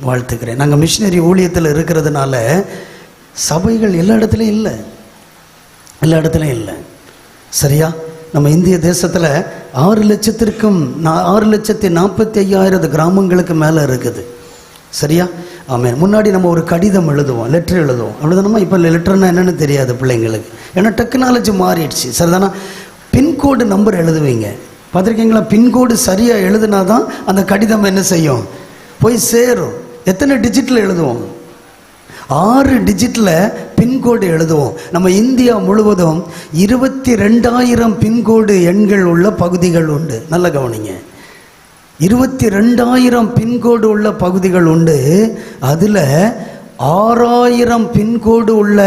வாழ்த்துக்கிறேன். நாங்கள் மிஷினரி ஊழியத்தில் இருக்கிறதுனால சபைகள் எல்லா இடத்துலையும் இல்லை, எல்லா இடத்துலையும் இல்லை. சரியா? நம்ம இந்திய தேசத்தில் 6,45,000 கிராமங்களுக்கு மேலே இருக்குது. சரியா? ஆமாம். முன்னாடி நம்ம ஒரு கடிதம் எழுதுவோம், லெட்டர் எழுதுவோம், அவ்வளோதானமா. இப்போ லெட்டர்னா என்னென்னு தெரியாது பிள்ளைங்களுக்கு, ஏன்னா டெக்னாலஜி மாறிடுச்சு. சரிதானா? பின்கோடு நம்பர் எழுதுவீங்க, பார்த்துருக்கீங்களா? பின்கோடு சரியாக எழுதுனா தான் அந்த கடிதம் என்ன செய்யும், போய் சேரும். எத்தனை டிஜிட்டில் எழுதுவோம்? 6 டிஜிட்டில் பின்கோடு எழுதுவோம். நம்ம இந்தியா முழுவதும் 22,000 பின்கோடு எண்கள் உள்ள பகுதிகள் உண்டு. நல்ல கவனிங்க, 22,000 பின்கோடு உள்ள பகுதிகள் உண்டு. அதில் 6,000 பின்கோடு உள்ள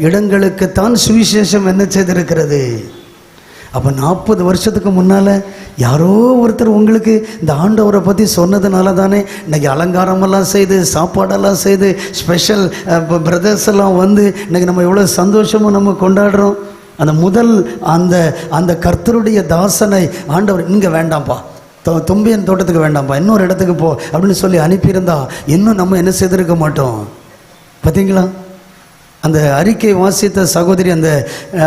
இடங்களுக்குத்தான் சுவிசேஷம் என்ன செய்திருக்கிறது. அப்போ 40 வருஷத்துக்கு முன்னால் யாரோ ஒருத்தர் உங்களுக்கு இந்த ஆண்டவரை பற்றி சொன்னதுனால தானே இன்றைக்கி அலங்காரமெல்லாம் செய்து, சாப்பாடெல்லாம் செய்து, ஸ்பெஷல் பிரதர்ஸ் எல்லாம் வந்து இன்றைக்கி நம்ம எவ்வளோ சந்தோஷமாக நம்ம கொண்டாடுறோம். அந்த முதல் அந்த கர்த்தருடைய தாசனை ஆண்டவர் இங்கே வேண்டாம்ப்பா, தும்பியன் தோட்டத்துக்கு வேண்டாம்ப்பா, இன்னொரு இடத்துக்கு போ அப்படின்னு சொல்லி அனுப்பியிருந்தா இன்னும் நம்ம என்ன செய்திருக்க மாட்டோம். பார்த்தீங்களா? அந்த அறிக்கை வாசித்த சகோதரி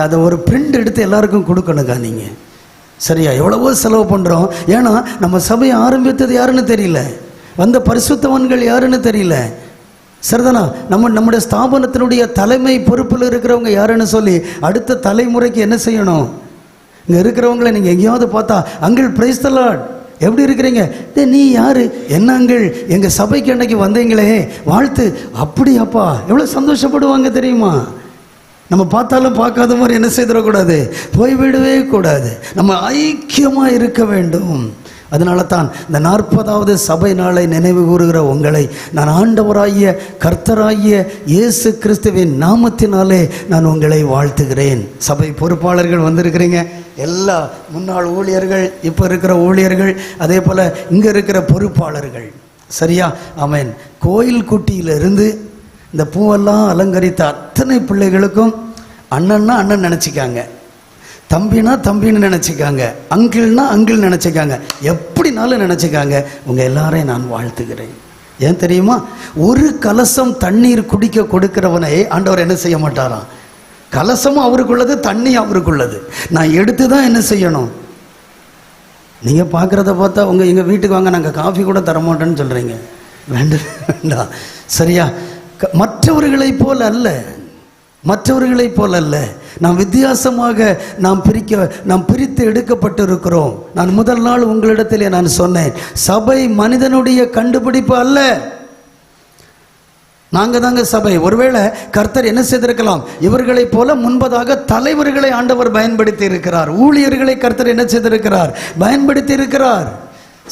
அதை ஒரு பிரிண்ட் எடுத்து எல்லாருக்கும் கொடுக்கணுங்க நீங்கள். சரியா? எவ்வளவோ செலவு பண்ணுறோம். ஏன்னா நம்ம சபையை ஆரம்பித்தது யாருன்னு தெரியல, வந்த பரிசுத்தவான்கள் யாருன்னு தெரியல. சரிதானா? நம்முடைய ஸ்தாபனத்தினுடைய தலைமை பொறுப்பில் இருக்கிறவங்க யாருன்னு சொல்லி அடுத்த தலைமுறைக்கு என்ன செய்யணும். இங்கே இருக்கிறவங்களை நீங்கள் எங்கேயாவது பார்த்தா, அங்கிள் பிரைஸ் தி லார்ட், எப்படி இருக்கிறீங்க, நீ யாரு, என்ன அங்கிள், எங்கள் சபைக்கு அன்னைக்கு வந்தீங்களே வாழ்த்து, அப்படியாப்பா, எவ்வளோ சந்தோஷப்படுவாங்க தெரியுமா. நம்ம பார்த்தாலும் பார்க்காத மாதிரி என்ன செய்திடக்கூடாது, போய்விடவே கூடாது. நம்ம ஐக்கியமாக இருக்க வேண்டும். அதனால தான் இந்த 40வது சபை நாளை நினைவு கூறுகிற உங்களை நான் ஆண்டவராகிய கர்த்தராகிய இயேசு கிறிஸ்துவின் நாமத்தினாலே நான் உங்களை வாழ்த்துகிறேன். சபை பொறுப்பாளர்கள் வந்திருக்கிறீங்க, எல்லா முன்னாள் ஊழியர்கள், இப்போ இருக்கிற ஊழியர்கள், அதே போல் இங்கே இருக்கிற பொறுப்பாளர்கள். சரியா? ஆமென். கோயில் குட்டியிலிருந்து இந்த பூவெல்லாம் அலங்கரித்த அத்தனை பிள்ளைகளுக்கும் அண்ணன்னா அண்ணன் நினச்சிக்காங்க, தம்பினா தம்பின்னு நினச்சிக்காங்க, அங்கிள்னா அங்கிள் நினச்சிக்காங்க, எப்படினாலும் நினச்சிக்காங்க. உங்கள் எல்லாரையும் நான் வாழ்த்துகிறேன். ஏன் தெரியுமா? ஒரு கலசம் தண்ணீர் குடிக்க கொடுக்கிறவனை ஆண்டவர் என்ன செய்ய மாட்டாராம். கலசமும் அவருக்குள்ளது, தண்ணி அவருக்குள்ளது. நான் எடுத்து தான் என்ன செய்யணும். நீங்கள் பார்க்குறத பார்த்தா எங்கள் வீட்டுக்கு வாங்க, நாங்கள் காஃபி கூட தரமாட்டேன்னு சொல்கிறீங்க. வேண்டாம். சரியா? மற்றவர்களைப் போல் அல்ல, மற்றவர்களைப் போல் அல்ல. நாம் வித்தியாசமாக நாம் பிரித்து எடுக்கப்பட்டிருக்கிறோம். நான் முதல் நாள் உங்களிடத்திலே நான் சொன்னேன், சபை மனிதனுடைய கண்டுபிடிப்பு அல்ல, நாங்கள் தாங்க சபை. ஒருவேளை கர்த்தர் என்ன செய்திருக்கலாம், இவர்களைப் போல முன்பதாக தலைவர்களை ஆண்டவர் பயன்படுத்தி இருக்கிறார், ஊழியர்களை கர்த்தர் என்ன செய்திருக்கிறார், பயன்படுத்தி இருக்கிறார்.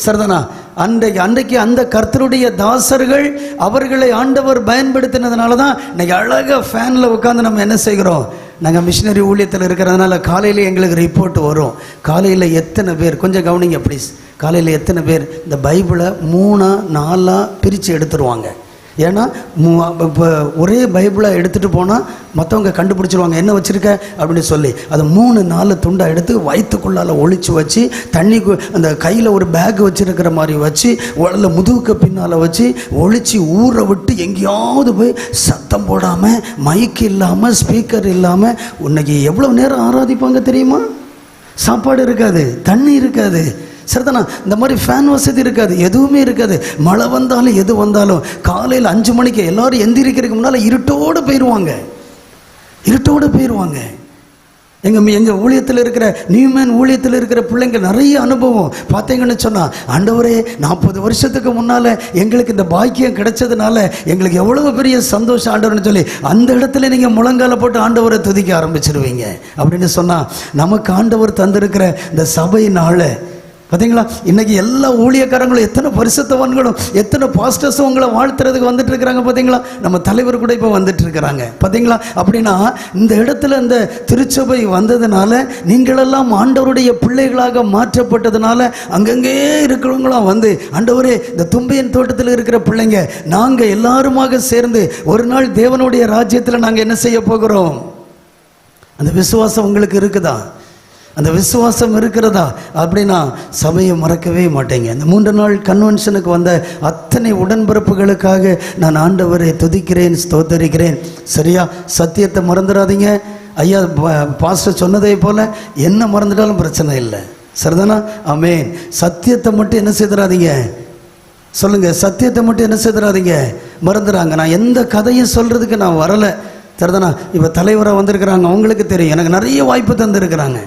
சரிதானா? அன்றைக்கு அந்த கர்த்தருடைய தாசர்கள் அவர்களை ஆண்டவர் பயன்படுத்தினதுனால தான் இன்னைக்கு அழகாக ஃபேனில் உட்காந்து நம்ம என்ன செய்கிறோம். நாங்கள் மிஷினரி ஊழியத்தில் இருக்கிறதுனால காலையில் எங்களுக்கு ரிப்போர்ட் வரும். காலையில் எத்தனை பேர், கொஞ்சம் கவனிங்க ப்ளீஸ், காலையில் எத்தனை பேர் இந்த பைபிளை 3-4 பிரித்து எடுத்துருவாங்க. ஏன்னா இப்போ ஒரே பைபிளாக எடுத்துகிட்டு போனால் மற்றவங்க கண்டுபிடிச்சிருவாங்க என்ன வச்சுருக்க அப்படின்னு சொல்லி. அதை 3-4 துண்டாக எடுத்து வயிற்றுக்குள்ளால் ஒழிச்சு வச்சு, தண்ணி அந்த கையில் ஒரு பேக் வச்சுருக்கிற மாதிரி வச்சு, உடல முதுகுக்கு பின்னால் வச்சு ஒழிச்சு ஊற விட்டு எங்கேயாவது போய் சத்தம் போடாமல், மைக்கு இல்லாமல், ஸ்பீக்கர் இல்லாமல் இன்னைக்கு எவ்வளோ நேரம் ஆராதிப்பாங்க தெரியுமா. சாப்பாடு இருக்காது, தண்ணி இருக்காது. சரிதானா? இந்த மாதிரி ஃபேன் வசதி இருக்காது, எதுவுமே இருக்காது. மழை வந்தாலும் எது வந்தாலும் காலையில் 5 மணிக்கு எல்லோரும் எந்திரிக்கிறதுக்கு முன்னால் இருட்டோடு போயிடுவாங்க. எங்கள் ஊழியத்தில் இருக்கிற நியூமேன் ஊழியத்தில் இருக்கிற பிள்ளைங்க நிறைய அனுபவம் பார்த்தீங்கன்னு சொன்னால், ஆண்டவரே 40 வருஷத்துக்கு முன்னால் எங்களுக்கு இந்த பாக்கியம் கிடைச்சதுனால எங்களுக்கு எவ்வளவு பெரிய சந்தோஷம் ஆண்டவர்னு சொல்லி அந்த இடத்துல நீங்கள் முழங்கால போட்டு ஆண்டவரை துதிக்க ஆரம்பிச்சிருவீங்க. அப்படின்னு சொன்னால் நமக்கு ஆண்டவர் தந்திருக்கிற இந்த சபை நாளை பார்த்தீங்களா. இன்னைக்கு எல்லா ஊழியக்காரங்களும் எத்தனை பரிசுத்தவான்களும் எத்தனை பாஸ்டர்ஸும் உங்களை வாழ்த்துறதுக்கு வந்துட்டு இருக்கிறாங்க. பார்த்தீங்களா? நம்ம தலைவர் கூட இப்போ வந்துட்டு இருக்கிறாங்க. பார்த்தீங்களா? அப்படின்னா இந்த இடத்துல இந்த திருச்சபை வந்ததுனால, நீங்களெல்லாம் ஆண்டவருடைய பிள்ளைகளாக மாற்றப்பட்டதுனால, அங்கங்கே இருக்கிறவங்களாம் வந்து, ஆண்டவரே இந்த தும்பியன் தோட்டத்தில் இருக்கிற பிள்ளைங்க நாங்கள் எல்லாருமாக சேர்ந்து ஒரு நாள் தேவனுடைய ராஜ்யத்தில் நாங்கள் என்ன செய்ய போகிறோம். அந்த விசுவாசம் உங்களுக்கு இருக்குதா? அந்த விசுவாசம் இருக்கிறதா? அப்படின்னா சபையை மறக்கவே மாட்டேங்க. இந்த 3 நாள் கன்வென்ஷனுக்கு வந்த அத்தனை உடன்பிறப்புகளுக்காக நான் ஆண்டவரை துதிக்கிறேன், ஸ்தோத்தரிக்கிறேன். சரியா? சத்தியத்தை மறந்துடாதீங்க. ஐயா பாஸ்டர் சொன்னதை போல என்ன மறந்துட்டாலும் பிரச்சனை இல்லை. சரிதானா? ஆமென். சத்தியத்தை மட்டும் என்ன செய்துடாதீங்க, சொல்லுங்க, சத்தியத்தை மட்டும் என்ன செய்துடாதீங்க, மறந்துடாங்க. நான் எந்த கதையும் சொல்றதுக்கு நான் வரலை. சரிதானா? இப்போ தலைவராக வந்திருக்கிறாங்க, அவங்களுக்கு தெரியும் எனக்கு நிறைய வாய்ப்பு தந்துருக்கிறாங்க.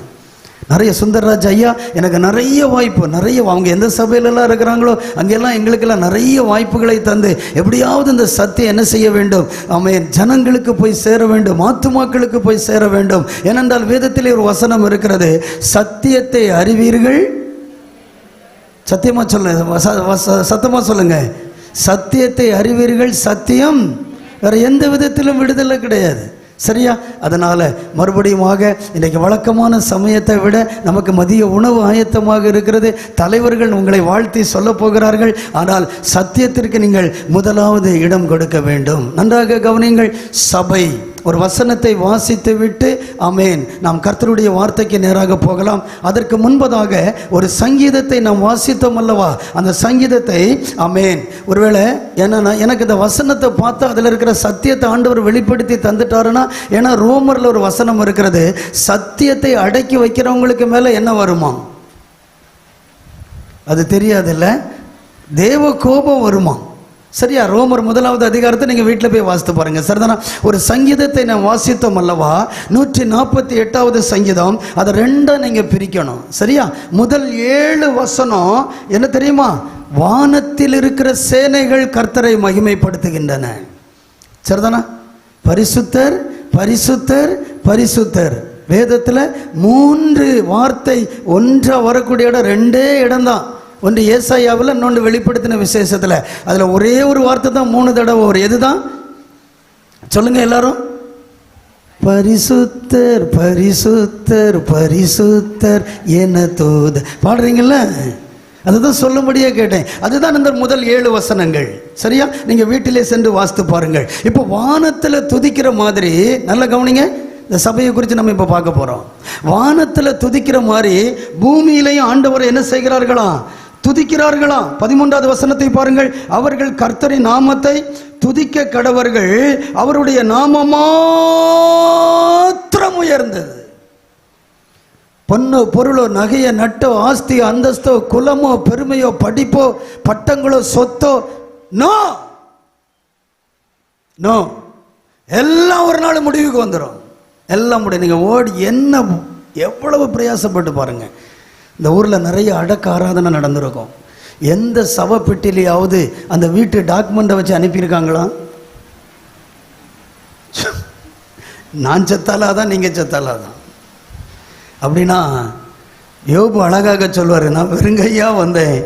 நிறைய சுந்தரராஜ் ஐயா எனக்கு நிறைய வாய்ப்பு, நிறைய அவங்க எந்த சபையிலெல்லாம் இருக்கிறாங்களோ அங்கெல்லாம் எங்களுக்கெல்லாம் நிறைய வாய்ப்புகளை தந்து எப்படியாவது இந்த சத்தியம் என்ன செய்ய வேண்டும், ஆமென், ஜனங்களுக்கு போய் சேர வேண்டும், ஆத்துமாக்களுக்கு போய் சேர வேண்டும். ஏனென்றால் வேதத்திலே ஒரு வசனம் இருக்கிறது, சத்தியத்தை அறிவீர்கள். சத்தியமா சொல்லுங்க, சத்தமா சொல்லுங்க, சத்தியத்தை அறிவீர்கள், சத்தியம் வேற எந்த விதத்திலும் விடுதலை கிடையாது. சரியா? அதனால் மறுபடியுமாக இன்றைக்கு வழக்கமான சமயத்தை விட நமக்கு மதிய உணவு ஆயத்தமாக இருக்கிறது. தலைவர்கள் உங்களை வாழ்த்தி சொல்ல போகிறார்கள். ஆனால் சத்தியத்திற்கு நீங்கள் முதலாவது இடம் கொடுக்க வேண்டும். நன்றாக கவனியுங்கள். சபை ஒரு வசனத்தை வாசித்து விட்டு ஆமென் நாம் கர்த்தருடைய வார்த்தைக்கு நேராக போகலாம். அதற்கு முன்பதாக ஒரு சங்கீதத்தை நாம் வாசித்தோம் அல்லவா? அந்த சங்கீதத்தை ஆமென், ஒருவேளை என்னன்னா எனக்கு இந்த வசனத்தை பார்த்தா அதில் இருக்கிற சத்தியத்தை ஆண்டவர் வெளிப்படுத்தி தந்துட்டாருன்னா, ஏன்னா ரோமரில் ஒரு வசனம் இருக்கிறது, சத்தியத்தை அடக்கி வைக்கிறவங்களுக்கு மேலே என்ன வருமா அது தெரியாதுல்ல, தேவ கோபம் வருமா. சரியா? ரோமர் 1வது அதிகாரத்தை நீங்கள் வீட்டில் போய் வாசித்து பாருங்க. சரிதானா? ஒரு சங்கீதத்தை நான் வாசித்தோம் அல்லவா, 148வது சங்கீதம், அதை ரெண்டாக நீங்கள் பிரிக்கணும். சரியா? முதல் 7 வசனம் என்ன தெரியுமா? வானத்தில் இருக்கிற சேனைகள் கர்த்தரை மகிமைப்படுத்துகின்றன. சரிதானா? பரிசுத்தர் பரிசுத்தர் பரிசுத்தர். வேதத்தில் 3 வார்த்தை ஒன்றா வரக்கூடிய இடம் 2 இடம்தான். ஒன்று ஏசாயாவில், இன்னொன்று வெளிப்படுத்தின விசேஷத்தில். அதில் ஒரே ஒரு வார்த்தை தான் 3 தடவை வரும். எதுதான் சொல்லுங்க எல்லாரும்? பரிசுத்தர் பரிசுத்தர் பரிசுத்தர் என தூத. பாடுறீங்கல்ல? அதுதான் சொல்லும்படியே கேட்டேன். அதுதான் இந்த முதல் 7 வசனங்கள். சரியா? நீங்க வீட்டிலே சென்று வாசித்து பாருங்கள். இப்போ வானத்தில் துதிக்கிற மாதிரி, நல்ல கவனிங்க, இந்த சபையை குறித்து நம்ம இப்போ பார்க்க போறோம். வானத்தில் துதிக்கிற மாதிரி பூமியிலையும் ஆண்டவரை என்ன செய்கிறார்களாம்? துதிக்கிறார்களாம். 13வது வசனத்தை பாருங்கள். அவர்கள் கர்த்தரின் நாமத்தை துதிக்க கடவர்கள், அவருடைய நாமம் மாத்திரம் உயர்ந்தது. பொன்னோ பொருளோ நகையோ நட்டோ ஆஸ்தியோ அந்தஸ்தோ குலமோ பெருமையோ படிப்போ பட்டங்களோ சொத்தோ நோ நோ, எல்லாம் ஒரு நாள் முடிவுக்கு வந்துடும். எல்லாம் முடியும். நீங்கள் ஓடி என்ன எவ்வளவு பிரயாசப்பட்டு பாருங்க. இந்த ஊரில் நிறைய அடக்க ஆராதனை நடந்திருக்கும். எந்த சவப்பெட்டிலையாவது அந்த வீட்டு டாக்குமெண்ட்டை வச்சு அனுப்பியிருக்காங்களா? நான் செத்தாலாதான், நீங்கள் செத்தாலாதான். அப்படின்னா யோபு அழகாக சொல்வார், நான் வெறுங்கையா வந்தேன்,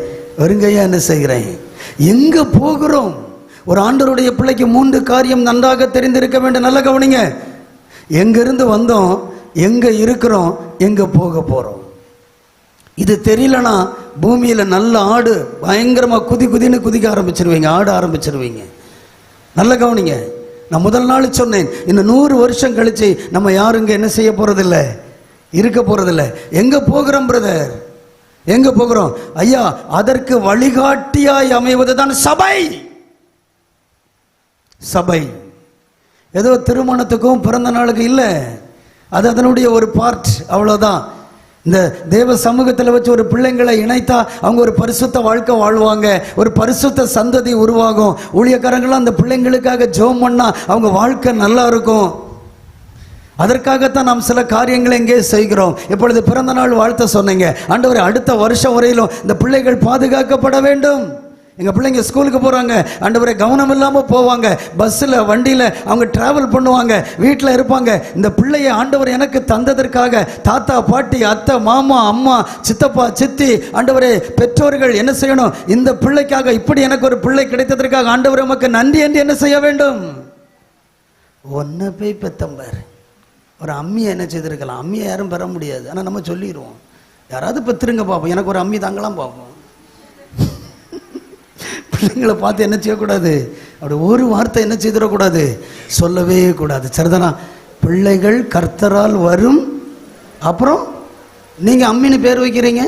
வெறுங்கையா என்ன செய்கிறேன். எங்கே போகிறோம்? ஒரு ஆண்டவருடைய பிள்ளைக்கு 3 காரியம் நன்றாக தெரிந்திருக்க வேண்டும். நல்ல கவனிங்க. எங்கிருந்து வந்தோம், எங்கே இருக்கிறோம், எங்கே போக போகிறோம். இது தெரியலனா பூமியில் நல்ல ஆடு பயங்கரமாக குதின்னு குதிக்க ஆரம்பிச்சிருவீங்க, ஆட ஆரம்பிச்சிருவீங்க. நல்ல கவனிங்க. நான் முதல் நாள் சொன்னேன், இன்னும் 100 வருஷம் கழிச்சு நம்ம யாரும் இங்கே என்ன செய்ய போகிறதில்ல, இருக்க போகிறதில்ல. எங்கே போகிறோம் பிரதர்? எங்கே போகிறோம் ஐயா? அதற்கு வழிகாட்டியாய் அமைவது தான் சபை. சபை ஏதோ திருமணத்துக்கும் பிறந்த நாளுக்கு இல்லை, அது அதனுடைய ஒரு பார்ட், அவ்வளோதான். இந்த தேவ சமூகத்தில் வச்சு ஒரு பிள்ளைங்களை இணைத்தா அவங்க ஒரு பரிசுத்த வாழ்க்கை வாழ்வாங்க, ஒரு பரிசுத்த சந்ததி உருவாகும். ஊழியக்காரங்களாம் அந்த பிள்ளைங்களுக்காக ஜெபம் பண்ணா அவங்க வாழ்க்கை நல்லா இருக்கும். அதற்காகத்தான் நாம் சில காரியங்களை எங்கே செய்கிறோம். எப்பொழுது பிறந்த நாள் வாழ்த்த சொன்னீங்க, ஆண்டவரே அடுத்த வருஷம் வரையிலும் இந்த பிள்ளைகள் பாதுகாக்கப்பட வேண்டும். எங்கள் பிள்ளைங்க ஸ்கூலுக்கு போகிறாங்க, ஆண்டவரே கவனம் இல்லாமல் போவாங்க, பஸ்ஸில் வண்டியில் அவங்க ட்ராவல் பண்ணுவாங்க, வீட்டில் இருப்பாங்க. இந்த பிள்ளையை ஆண்டவர் எனக்கு தந்ததற்காக தாத்தா பாட்டி அத்தை மாமா அம்மா சித்தப்பா சித்தி ஆண்டவரே பெற்றோர்கள் என்ன செய்யணும்? இந்த பிள்ளைக்காக, இப்படி எனக்கு ஒரு பிள்ளை கிடைத்ததற்காக ஆண்டவர் நமக்கு நன்றி என்று என்ன செய்ய வேண்டும்? ஒன்றை போய் பெத்தம்பர் ஒரு அம்மியை என்ன செய்திருக்கலாம்? அம்மியை யாரும் பெற முடியாது, ஆனால் நம்ம சொல்லிடுவோம், யாராவது பெற்றுருங்க பார்ப்போம், எனக்கு ஒரு அம்மி தாங்கலாம் பார்ப்போம். பிள்ளைங்களை பார்த்து என்ன செய்யக்கூடாது? அப்படி ஒரு வார்த்தை என்ன செய்திடக்கூடாது, சொல்லவே கூடாது. சரிதானா? பிள்ளைகள் கர்த்தரால் வரும். அப்புறம் நீங்கள் அம்மின்னு பேர் வைக்கிறீங்க,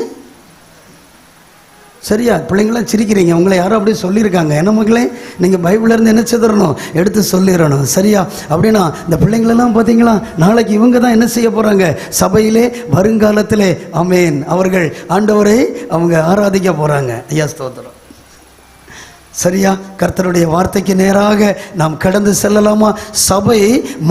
சரியா? பிள்ளைங்களாம் சிரிக்கிறீங்க, உங்களை யாரும் அப்படியே சொல்லியிருக்காங்க. என்ன மக்களே, நீங்கள் பைபிள்லேருந்து என்ன செய்திடணும், எடுத்து சொல்லிடணும். சரியா? அப்படின்னா இந்த பிள்ளைங்களெல்லாம் பார்த்தீங்களா, நாளைக்கு இவங்க தான் என்ன செய்ய போகிறாங்க, சபையிலே வருங்காலத்திலே ஆமென் அவர்கள் ஆண்டவரை அவங்க ஆராதிக்க போகிறாங்க. ஐயா ஸ்தோத்திரம். சரியா? கர்த்தருடைய வார்த்தைக்கு நேராக நாம் கடந்து செல்லலாமா? சபை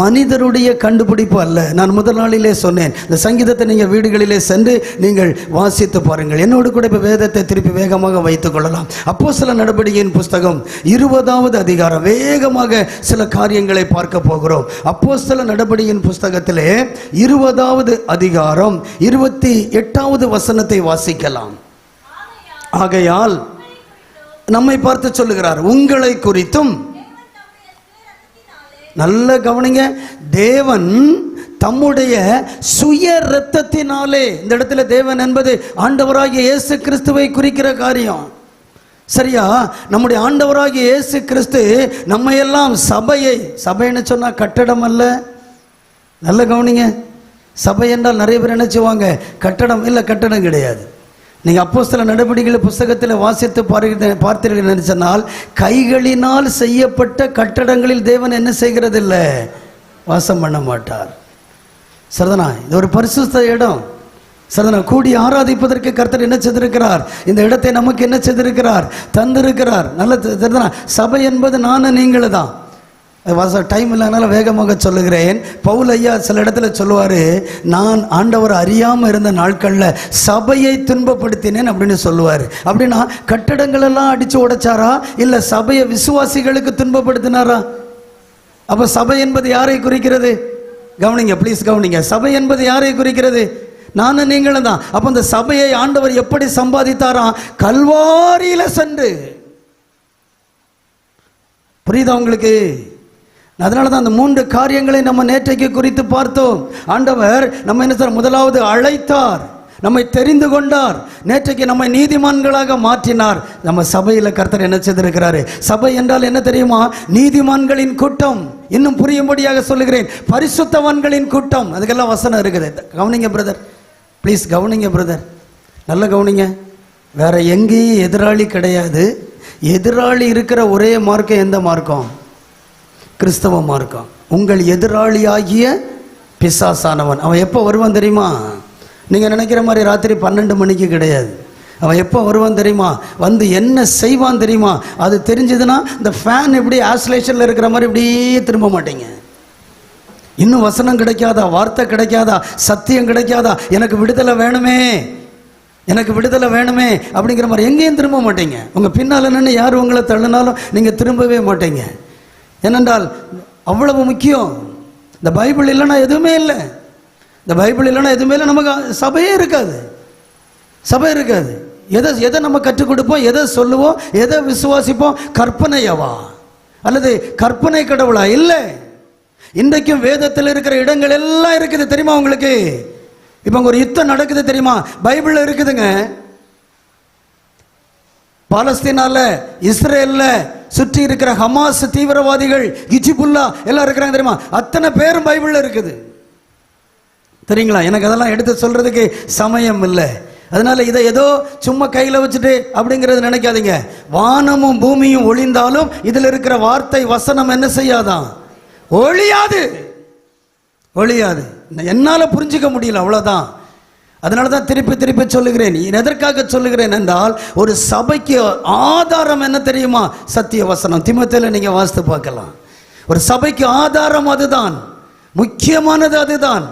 மனிதருடைய கண்டுபிடிப்பு அல்ல. நான் முதல் நாளிலே சொன்னேன், இந்த சங்கீதத்தை நீங்கள் வீடுகளிலே சென்று நீங்கள் வாசித்து பாருங்கள். என்னோடு கூட இப்போ வேதத்தை திருப்பி வேகமாக வைத்துக் கொள்ளலாம். அப்போஸ்தலர் நடபடிக்கையின் புஸ்தகம் 20வது அதிகாரம், வேகமாக சில காரியங்களை பார்க்க போகிறோம். அப்போஸ்தலர் நடபடிக்கையின் புஸ்தகத்திலே 20வது அதிகாரம் 28வது வசனத்தை வாசிக்கலாம். ஆகையால் நம்மை பார்த்து சொல்லுகிறார், உங்களை குறித்தும். நல்ல கவனிங்க, தேவன் தம்முடைய சுய இரத்தத்தினாலே, இந்த இடத்துல தேவன் என்பது ஆண்டவராகிய இயேசு கிறிஸ்துவை குறிக்கிற காரியம். சரியா? நம்முடைய ஆண்டவராகிய இயேசு கிறிஸ்து நம்மையெல்லாம் சபையை, சபைன்னு சொன்னா கட்டடம் அல்ல. நல்ல கவனிங்க, சபை என்றால் நிறைய பேர் என்ன செய்வாங்க, கட்டடம் இல்லை, கட்டடம் கிடையாது. நீங்கள் அப்போஸ்தலர் நடபடிக்கைகள் புஸ்தகத்தில் வாசித்து பார்த்தீர்கள் சொன்னால், கைகளினால் செய்யப்பட்ட கட்டடங்களில் தேவன் என்ன செய்கிறதில்லை, வாசம் பண்ண மாட்டார். சரிதானா? இது ஒரு பரிசுத்த இடம். சரிதானா? கூடி ஆராதிப்பதற்கு கர்த்தர் என்ன செய்திருக்கிறார், இந்த இடத்தை நமக்கு என்ன செய்திருக்கிறார், தந்திருக்கிறார். நல்ல சரிதானா? சபை என்பது நானும் நீங்களும் தான். டைம் இல்லைனால வேகமாக சொல்லுகிறேன். பவுல் ஐயா சில இடத்துல சொல்லுவார், நான் ஆண்டவர் அறியாமல் இருந்த நாட்களில் சபையை துன்பப்படுத்தினேன் அப்படின்னு சொல்லுவார். அப்படின்னா கட்டடங்கள் எல்லாம் அடித்து உடைச்சாரா, இல்லை சபையை விசுவாசிகளுக்கு துன்பப்படுத்தினாரா? அப்போ சபை என்பது யாரை குறிக்கிறது? கவனிங்க, ப்ளீஸ் கவனிங்க. சபை என்பது யாரை குறிக்கிறது? நானும் நீங்களும் தான். அப்போ அந்த சபையை ஆண்டவர் எப்படி சம்பாதித்தாரா? கல்வாரியில சென்று. புரியுதா உங்களுக்கு? அதனால தான் அந்த 3 காரியங்களை நம்ம நேற்றைக்கு குறித்து பார்த்தோம். ஆண்டவர் நம்ம என்ன சார், முதலாவது அழைத்தார், நம்மை தெரிந்து கொண்டார், நேற்றைக்கு நம்மை நீதிமான்களாக மாற்றினார். நம்ம சபையில் கர்த்தர் என்ன செய்திருக்கிறாரு? சபை என்றால் என்ன தெரியுமா? நீதிமான்களின் கூட்டம். இன்னும் புரியும்படியாக சொல்லுகிறேன், பரிசுத்தவான்களின் கூட்டம். அதுக்கெல்லாம் வசனம் இருக்குது. கவனிங்க பிரதர், ப்ளீஸ் கவனிங்க பிரதர், நல்ல கவனிங்க. வேற எங்கேயும் எதிராளி கிடையாது. எதிராளி இருக்கிற ஒரே மார்க்கம் எந்த மார்க்கம்? கிறிஸ்தவ மார்க்கம். உங்கள் எதிராளியாகிய பிசாசானவன் அவன் எப்போ வருவான் தெரியுமா? நீங்கள் நினைக்கிற மாதிரி ராத்திரி 12 மணிக்கு கிடையாது. அவன் எப்போ வருவான் தெரியுமா? வந்து என்ன செய்வான் தெரியுமா? அது தெரிஞ்சதுன்னா இந்த ஃபேன் இப்படி ஆஸ்லேஷனில் இருக்கிற மாதிரி இப்படியே திரும்ப மாட்டீங்க. இன்னும் வசனம் கிடைக்காதா, வார்த்தை கிடைக்காதா, சத்தியம் கிடைக்காதா, எனக்கு விடுதலை வேணுமே, எனக்கு விடுதலை வேணுமே அப்படிங்கிற மாதிரி எங்கேயும் திரும்ப மாட்டீங்க. உங்கள் பின்னால் நின்று யார் உங்களை தள்ளினாலும் நீங்கள் திரும்பவே மாட்டீங்க. ஏனென்றால் அவ்வளவு முக்கியம். இந்த பைபிள் இல்லைன்னா எதுவுமே இல்லை. இந்த பைபிள் இல்லைன்னா எதுவுமே இல்லை. நமக்கு சபையே இருக்காது, சபை இருக்காது. எதை நம்ம கற்றுக் கொடுப்போம், எதை சொல்லுவோம், எதை விசுவாசிப்போம்? கற்பனையவா அல்லது கற்பனை கடவுளா? இல்லை. இன்றைக்கும் வேதத்தில் இருக்கிற இடங்கள் எல்லாம் இருக்குது தெரியுமா உங்களுக்கு? இப்போ ஒரு யுத்தம் நடக்குது தெரியுமா? பைபிள்ல இருக்குதுங்க. பாலஸ்தீனால, இஸ்ரேல்ல சுற்றி இருக்கிற ஹமாஸ் தீவிரவாதிகள், ஹிஜ்புல்லா எல்லாம் இருக்கிறாங்க தெரியுமா? அத்தனை பேரும் பைபிள்ல இருக்குது தெரியுங்களா? எனக்கு அதெல்லாம் எடுத்து சொல்றதுக்கு சமயம் இல்லை. அதனால இதை ஏதோ சும்மா கையில் வச்சுட்டு அப்படிங்கிறது நினைக்காதீங்க. வானமும் பூமியும் ஒளிந்தாலும் இதில் இருக்கிற வார்த்தை வசனம் என்ன செய்யாதான்? ஒளியாது, ஒளியாது. என்னால் புரிஞ்சிக்க முடியல, அவ்வளோதான். அதனால தான் திருப்பி திருப்பி சொல்லுகிறேன். எதற்காக சொல்லுகிறேன் என்றால், ஒரு சபைக்கு ஆதாரம் என்ன தெரியுமா? சத்திய வசனம். தீமோத்தேயுல நீங்க வாசித்து பார்க்கலாம். ஒரு சபைக்கு ஆதாரம் அதுதான், முக்கியமானது அதுதான்.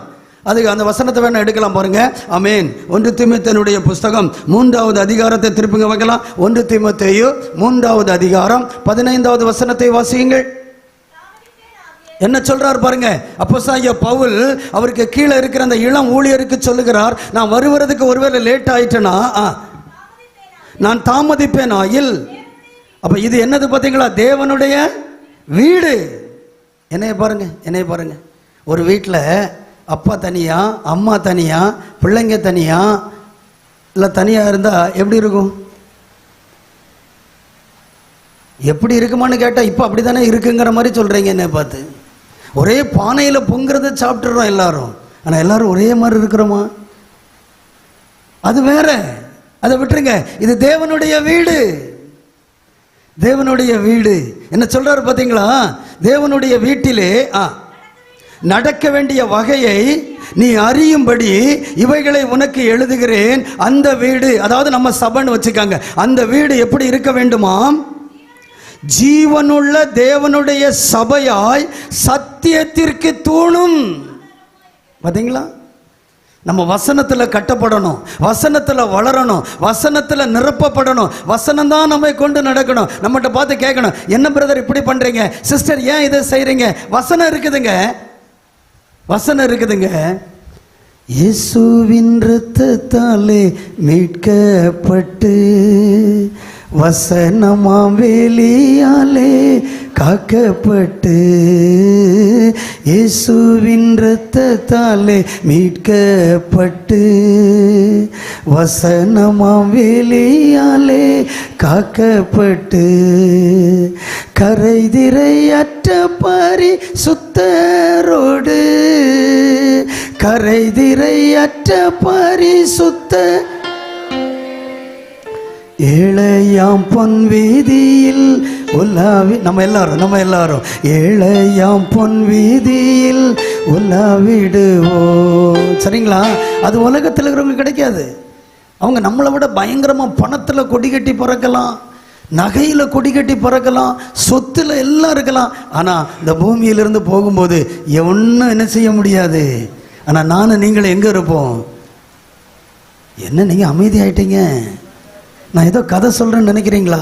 அது அந்த வசனத்தை வேணா எடுக்கலாம் பாருங்க. ஆமென். 1 தீமோத்தேயுடைய புஸ்தகம் 3வது அதிகாரத்தை திருப்பிங்க பார்க்கலாம். 1 தீமோத்தேயு 3வது அதிகாரம் 15வது வசனத்தை வாசியுங்கள். என்ன சொல்றார் பாருங்க. அப்போஸ்தலனாகிய பவுல் அவருக்கு கீழே இருக்கிற அந்த இளம் ஊழியருக்கு சொல்லுகிறார், நான் வருவதற்கு ஒருவேளை லேட் ஆயிட்டேனா நான் தாமதிப்பேன் ஆயில். அப்ப இது என்னது பார்த்தீங்களா? தேவனுடைய வீடு. என்னைய பாருங்க, என்னைய பாருங்க. ஒரு வீட்டில் அப்பா தனியா, அம்மா தனியா, பிள்ளைங்க தனியா, இல்லை தனியா இருந்தா எப்படி இருக்கும்? எப்படி இருக்குமான்னு கேட்டா இப்ப அப்படித்தானே இருக்குங்கிற மாதிரி சொல்றீங்க. என்ன பார்த்து ஒரே பானையில பொங்குறத சாப்பிட்டுறோம் எல்லாரும். ஆனா எல்லாரும் ஒரே மாதிரி இருக்கிறோமா? அது வேற. அதை விட்டுருங்க. இது தேவனுடைய வீடு. தேவனுடைய வீடு என்ன சொல்றாரு பார்த்தீங்களா? தேவனுடைய வீட்டிலே நடக்க வேண்டிய வகையை நீ அறியும்படி இவைகளை உனக்கு எழுதுகிறேன். அந்த வீடு, அதாவது நம்ம சபைன்னு வச்சுக்காங்க, அந்த வீடு எப்படி இருக்க வேண்டுமாம்? ஜீவனுள்ள தேவனுடைய சபையாய் சத்தியத்திற்கு தூணும். பார்த்தீங்களா? நம்ம வசனத்தில் கட்டப்படணும், வசனத்தில் வளரணும், வசனத்தில் நிரப்பப்படணும். வசனம் தான் நம்மை கொண்டு நடக்கணும். நம்மகிட்ட பார்த்து கேட்கணும், என்ன பிரதர் இப்படி பண்றீங்க, சிஸ்டர் ஏன் இதை செய்றீங்க? வசனம் இருக்குதுங்க, வசனம் இருக்குதுங்க. இயேசுவின் இரத்தத்தாலே மீட்கப்பட்டு வசனமாம் வேலியாலே காக்கப்பட்டு, இயேசுவின் இரத்தத்தாலே மீட்கப்பட்டு வசனமாம் வேலியாலே காக்கப்பட்டு, கரைதிரையற்ற பரிசுத்தரோடு, கரைதிரையற்ற பரிசுத்த ஏழையாம் பொன் வீதியில் உலாவி, நம்ம எல்லாரும் ஏழையாம் பொன் வீதியில் உலாவிடுவோம். சரிங்களா? அது உலகத்தில் இருக்கிறவங்களுக்கு கிடைக்காது. அவங்க நம்மளை விட பயங்கரமாக பணத்தில் கொடி கட்டி பறக்கலாம், நகையில் கொடி கட்டி பறக்கலாம், சொத்தில் எல்லாம் இருக்கலாம். ஆனால் இந்த பூமியிலிருந்து போகும்போது ஒன்றும் என்ன செய்ய முடியாது. ஆனால் நானும் நீங்களும் எங்கே இருப்போம்? என்ன நீங்கள் அமைதியாயிட்டீங்க? நான் ஏதோ கதை சொல்கிறேன்னு நினைக்கிறீங்களா?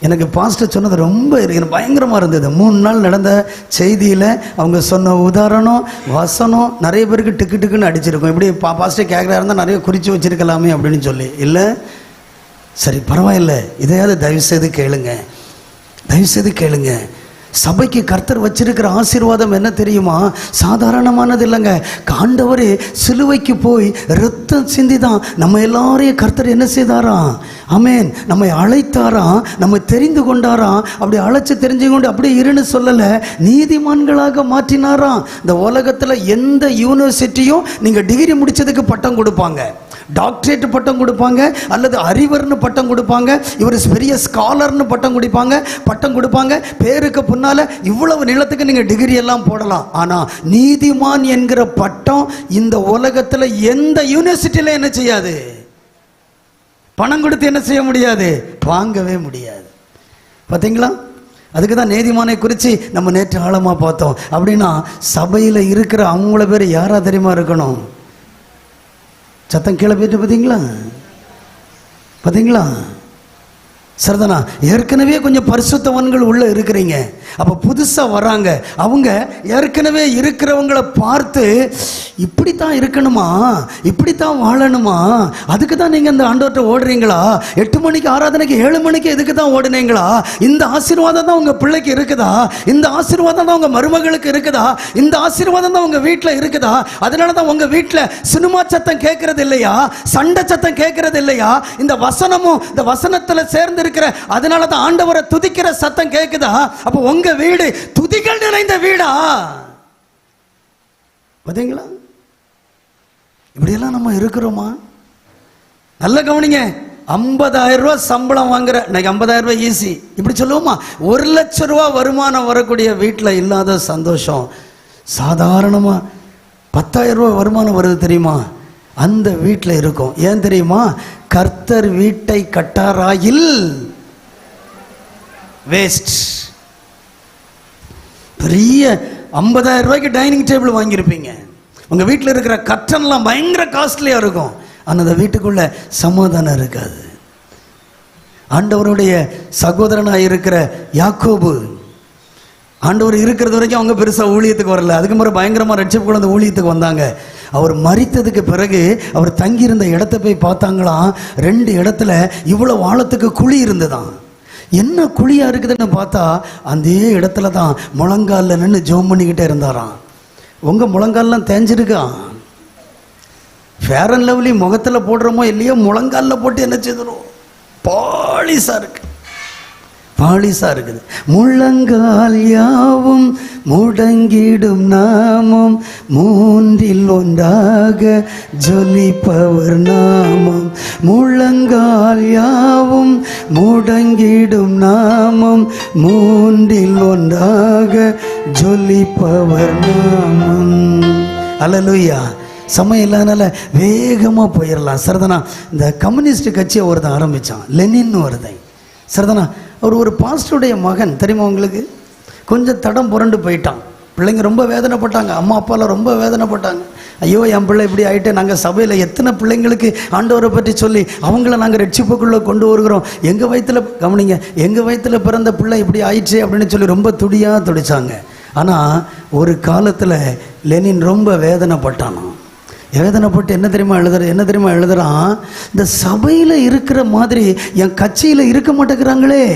எனக்கு பாஸ்டர் சொன்னது ரொம்ப எனக்கு பயங்கரமாக இருந்தது. 3 நாள் நடந்த செய்தியில் அவங்க சொன்ன உதாரணம், வசனம் நிறைய பேருக்கு டிக்கு டிக்குன்னு அடிச்சிருக்கும். இப்படி பாஸ்டர் கேட்குறா இருந்தால் நிறைய குறித்து வச்சிருக்கலாமே அப்படின்னு சொல்லி. இல்லை, சரி பரவாயில்லை, இதையாவது தயவுசெய்து கேளுங்க, தயவுசெய்து கேளுங்க. சபைக்கு கர்த்தர் வச்சிருக்கிற ஆசீர்வாதம் என்ன தெரியுமா? சாதாரணமானது இல்லைங்க. ஆண்டவரே சிலுவைக்கு போய் ரத்தம் சிந்தி தான் நம்ம எல்லாரையும் கர்த்தர் என்ன செய்தாராம்? ஆமென். நம்மை அழைத்தாராம், நம்ம தெரிந்து கொண்டாராம். அப்படி அழைச்சி தெரிஞ்சு கொண்டு அப்படியே இருன்னு சொல்லலை, நீதிமான்களாக மாற்றினாராம். இந்த உலகத்தில் எந்த யூனிவர்சிட்டியும் நீங்கள் டிகிரி முடிச்சதுக்கு பட்டம் கொடுப்பாங்க, டாக்டரேட் பட்டம் கொடுப்பாங்க, அல்லது அறிவர்னு பட்டம் கொடுப்பாங்க, இவர் பெரிய ஸ்காலர்னு பட்டம் கொடுப்பாங்க. பேருக்கு பின்னால இவ்வளவு நிலத்துக்கு நீங்க டிகிரி எல்லாம் போடலாம். ஆனா நீதிமான் என்கிற பட்டம் இந்த உலகத்துல எந்த யூனிவர்சிட்டியில என்ன செய்யாது? பணம் கொடுத்து என்ன செய்ய முடியாது? வாங்கவே முடியாது. பாத்தீங்களா? அதுக்கு தான் நீதிமானை குறித்து நம்ம நேற்று ஆழமா பார்த்தோம். அப்படின்னா சபையில இருக்கிற அவங்கள பேர் யாரா தெரியுமா இருக்கணும்? சத்தம் கீழே போயிட்டு பார்த்தீங்களா? சரிதானா? ஏற்கனவே கொஞ்சம் பரிசுத்தவான்கள் உள்ள இருக்கிறீங்க. அப்போ புதுசாக வராங்க, அவங்க ஏற்கனவே இருக்கிறவங்களை பார்த்து இப்படித்தான் இருக்கணுமா, இப்படித்தான் வாழணுமா, அதுக்கு தான் நீங்கள் இந்த ஆண்டவர்கிட்ட ஓடுறீங்களா? 8 மணிக்கு ஆராதனைக்கு 7 மணிக்கு எதுக்கு தான் ஓடுனீங்களா? இந்த ஆசீர்வாதம் தான் உங்கள் பிள்ளைக்கு இருக்குதா? இந்த ஆசீர்வாதம் தான் உங்கள் மருமகளுக்கு இருக்குதா? இந்த ஆசீர்வாதம் தான் உங்கள் வீட்டில் இருக்குதா? அதனால தான் உங்கள் வீட்டில் சினிமா சத்தம் கேட்கறது இல்லையா? சண்டை சத்தம் கேட்கறது இல்லையா? இந்த வசனமும் இந்த வசனத்தில் சேர்ந்து இருக்கிற, அதனால தான் ஆண்டவரை துதிக்கிற சத்தம் கேட்குதா? அப்போ உங்க வீடு துதிகள் நிறைந்த வீடா? பாத்தீங்களா? இப்படியெல்லாம் நம்ம இருக்கிறோமா? நல்ல கவனிங்க. 50,000 ரூபாய் சம்பளம் வாங்குற, இன்னைக்கு 50,000 ரூபாய் ஈஸி, இப்படி சொல்லுவோமா? 1 லட்சம் ரூபாய் வருமானம் வரக்கூடிய வீட்டில் இல்லாத சந்தோஷம் சாதாரணமா 10,000 ரூபாய் வருமானம் வருது தெரியுமா? அந்த வீட்டில் இருக்கும். ஏன் தெரியுமா? கர்த்தர் வீட்டை கட்டாராயில் வேஸ்ட். பெரிய 50,000 ரூபாய்க்கு டைனிங் டேபிள் வாங்கியிருப்பீங்க, உங்க வீட்டில் இருக்கிற கர்டன்லாம் பயங்கர காஸ்ட்லியா இருக்கும், ஆனால் அந்த வீட்டுக்குள்ள சமாதானம் இருக்காது. ஆண்டவருடைய சகோதரனாக இருக்கிற யாக்கோபு, ஆண்டவர் இருக்கிறது வரைக்கும் அவங்க பெருசாக ஊழியத்துக்கு வரல. அதுக்கு முறை பயங்கரமாக ரட்சிப்பு குழந்தை ஊழியத்துக்கு வந்தாங்க. அவர் மரித்ததுக்கு பிறகு அவர் தங்கியிருந்த இடத்த போய் பார்த்தாங்களாம். 2 இடத்துல இவ்வளோ ஆழத்துக்கு குழி இருந்துதான். என்ன குழியா இருக்குதுன்னு பார்த்தா அந்த இடத்துல தான் முழங்காலில் நின்று ஜோம் பண்ணிக்கிட்டே இருந்தாராம். உங்கள் முழங்கால்லாம் தேஞ்சிருக்கான். ஃபேர் அண்ட் லவ்லி முகத்தில் போடுறோமோ இல்லையோ, முழங்காலில் போட்டு என்ன செய்துடும்? பாலிஸாக இருக்கு. பாலிசா இருக்குது. முழங்கால் யாவும் முடங்கிடும் நாமம், மூன்றில் ஒன்றாக ஜொலிப்பவர் நாமம். முழங்கால் யாவும் முடங்கிடும் நாமம், மூன்றில் ஒன்றாக ஜொலிப்பவர் நாமம். அல்லேலூயா. சமயம் இல்லாதனால வேகமாக போயிடலாம். சரிதானா? இந்த கம்யூனிஸ்ட் கட்சியை ஒருத்தன் ஆரம்பித்தான், லெனின் ஒருத்தன். சரிதானா? அவர் ஒரு பாஸ்டருடைய மகன், தெரியுமா உங்களுக்கு? கொஞ்சம் தடம் புரண்டு போயிட்டான். பிள்ளைங்க ரொம்ப வேதனைப்பட்டாங்க, அம்மா அப்பாலாம் ரொம்ப வேதனைப்பட்டாங்க. ஐயோ என் பிள்ளை இப்படி ஆகிட்டு, நாங்கள் சபையில் எத்தனை பிள்ளைங்களுக்கு ஆண்டவரை பற்றி சொல்லி அவங்கள நாங்கள் ரட்சிப்புக்குள்ளே கொண்டு வருகிறோம், எங்கள் வயிற்றில் கவனிங்க, எங்கள் வயிற்றில் பிறந்த பிள்ளை இப்படி ஆயிடுச்சு அப்படின்னு சொல்லி ரொம்ப துடியாக துடிச்சாங்க. ஆனால் ஒரு காலத்தில் லெனின் ரொம்ப வேதனைப்பட்டானோ. வேதனைப்பட்டு என்ன தெரியுமா எழுதுறான், இந்த சபையில் இருக்கிற மாதிரி என் கட்சியில் இருக்க மாட்டேங்கிறாங்களே.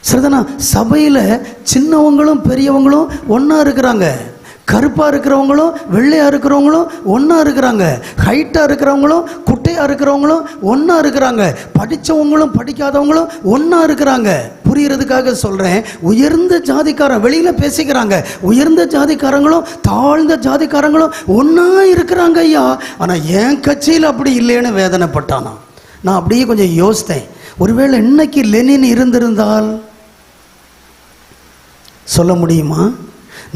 சரிதானா? சபையில் சின்னவங்களும் பெரியவங்களும் ஒன்றா இருக்கிறாங்க, கருப்பாக இருக்கிறவங்களும் வெள்ளையாக இருக்கிறவங்களும் ஒன்றா இருக்கிறாங்க, ஹைட்டாக இருக்கிறவங்களும் குட்டையாக இருக்கிறவங்களும் ஒன்றா இருக்கிறாங்க, படித்தவங்களும் படிக்காதவங்களும் ஒன்றா இருக்கிறாங்க. புரிகிறதுக்காக சொல்கிறேன். உயர்ந்த ஜாதிக்காரன் வெளியில் பேசிக்கிறாங்க, உயர்ந்த ஜாதிக்காரங்களும் தாழ்ந்த ஜாதிக்காரங்களும் ஒன்றா இருக்கிறாங்க ஐயா. ஆனால் என் கட்சியில் அப்படி இல்லைன்னு வேதனைப்பட்டானா. நான் அப்படியே கொஞ்சம் யோசித்தேன், ஒருவேளை இன்னைக்கு லெனின் இருந்திருந்தால் சொல்ல முடியுமா?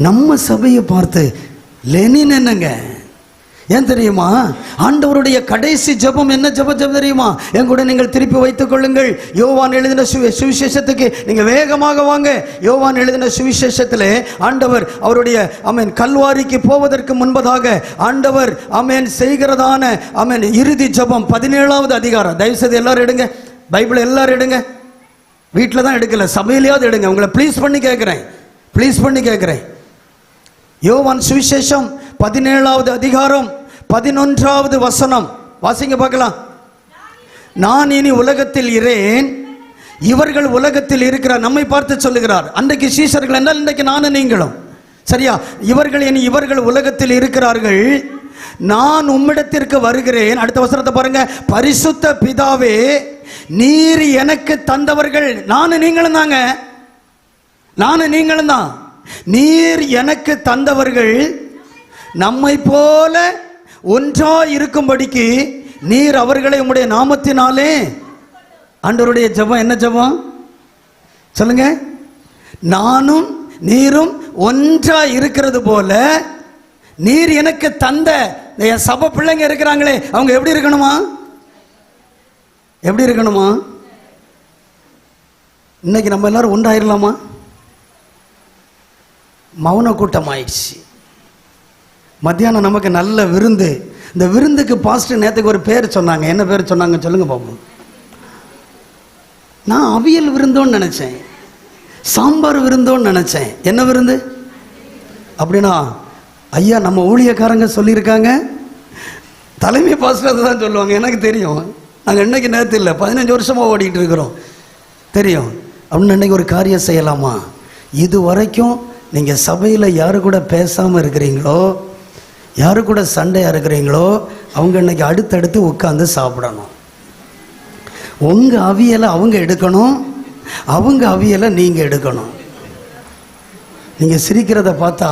நம்ம சபையை பார்த்து லெனின் என்னங்க, ஏன் தெரியுமா? ஆண்டவருடைய கடைசி ஜெபம் என்ன ஜெபம் தெரியுமா? என் கூட நீங்கள் திருப்பி வைத்துக் கொள்ளுங்கள். யோவான் எழுதின சுவிசேஷத்துக்கு நீங்க வேகமாக வாங்க. யோவான் எழுதின சுவிசேஷத்திலே ஆண்டவர் அவருடைய கல்வாரிக்கு போவதற்கு முன்பதாக ஆண்டவர் செய்கிறதான இறுதி ஜெபம் 17வது அதிகாரம். தயவு செய்து எல்லாரும் எடுங்க, பைபிள் எல்லாரும் எடுங்க. வீட்டில் தான் எடுக்கல, சபையிலேயாவது எடுங்க. உங்களை ப்ளீஸ் பண்ணி கேட்கிறேன். யோவான் சுவிசேஷம் 17வது அதிகாரம் 11வது வசனம் வாசிங்க பார்க்கலாம். நான் இனி உலகத்தில் இரேன், இவர்கள் உலகத்தில் இருக்கிறார். நம்மை பார்த்து சொல்லுகிறார். அன்றைக்கு சீஷர்கள் என்றால் இன்றைக்கு நானும் நீங்களும். சரியா? இவர்கள் உலகத்தில் இருக்கிறார்கள், நான் உம்மிடத்திற்கு வருகிறேன். அடுத்த வசனத்தை பாருங்க. பரிசுத்த பிதாவே, நீர் எனக்கு தந்தவர்கள், நானும் நீங்களும் தாங்க, நானும் நீங்களும் தான். நீர் எனக்கு தந்தவர்கள் நம்மை போல ஒன்றா இருக்கும்படிக்கு நீர் அவர்களை உம்முடைய நாமத்தினாலே. ஆண்டவருடைய ஜெபம் என்ன ஜெபம் சொல்லுங்க? நானும் நீரும் ஒன்றா இருக்கிறது போல நீர் எனக்கு தந்த என் சபை பிள்ளைங்க இருக்கிறாங்களே, அவங்க எப்படி இருக்கணுமா? இன்னைக்கு நம்ம எல்லாரும் ஒன்றாயிரலாமா? மௌன கூட்டம் ஆயிடுச்சு. மத்தியானம் நமக்கு நல்ல விருந்து. இந்த விருந்துக்கு பாஸ்டர் நேற்றுக்கு ஒரு பேர் சொன்னாங்க. என்ன பேர் சொன்னாங்க சொல்லுங்க பாப்போம். நான் அவியல் விருந்தோன்னு நினைச்சேன், சாம்பார் விருந்தோன்னு நினைச்சேன். என்ன விருந்து அப்படின்னா, ஐயா நம்ம ஊழியக்காரங்க சொல்லியிருக்காங்க, தலைமை பாஸ்டர் தான் சொல்லுவாங்க. எனக்கு தெரியும், நாங்கள் இன்னைக்கு நேற்று இல்லை, 15 வருஷமாக ஓடிட்டு இருக்கிறோம், தெரியும். அப்படின்னு இன்னைக்கு ஒரு காரியம் செய்யலாமா? இது வரைக்கும் நீங்கள் சபையில் யாரு கூட பேசாமல் இருக்கிறீங்களோ, யாரு கூட சண்டையாக இருக்கிறீங்களோ, அவங்க இன்னைக்கு அடுத்தடுத்து உட்காந்து சாப்பிடணும். உங்கள் அவியலை அவங்க எடுக்கணும், அவங்க அவியலை நீங்கள் எடுக்கணும். நீங்கள் சிரிக்கிறத பார்த்தா